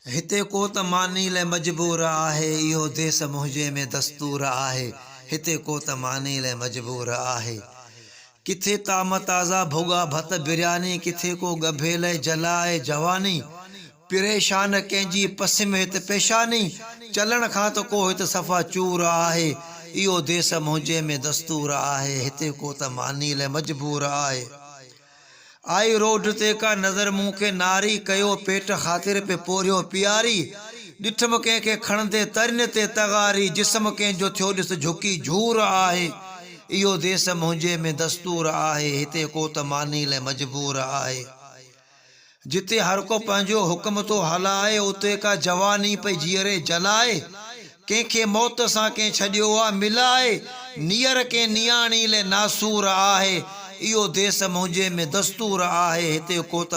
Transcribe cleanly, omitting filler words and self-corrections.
हिते को त मानी ले मजबूर आहे, इहो देश मुंहिंजे में दस्तूर आहे। हिते को त मानी ले मजबूर आहे। किथे ताम ताज़ा भुॻा भत बिरयानी, किथे को गभेल जलाए जवानी। परेशान कंहिंजी पसिम हिते पेशानी, चलण खां त को हिते सफ़ा चूर आहे। इहो देश मुंहिंजे में दस्तूर आहे। हिते को त मानी ले मजबूर आहे। आई रोड ते का नज़र मुँह के नारी, कयो पेट ख़ातिर पे पोरियो प्यारी। ॾिठम कंहिंखे खणंदे तरिन ते तगारी, जिस्म कंहिंजो थियो ॾिस झुकी झूर आहे। इहो देश मुंहिंजे में दस्तूर आहे। हिते को त मानी ले मजबूर आहे। जिते हर को पंहिंजो हुक्म तो हलाए, उते का जवानी पई जीअरे जलाए। कंहिंखे मौत सां कंहिं छॾियो आहे मिलाए, नीयर कंहिं नियाणी ले नासूर आहे। इहो देश मुंहिंजे में दस्तूर आहे। हिते को त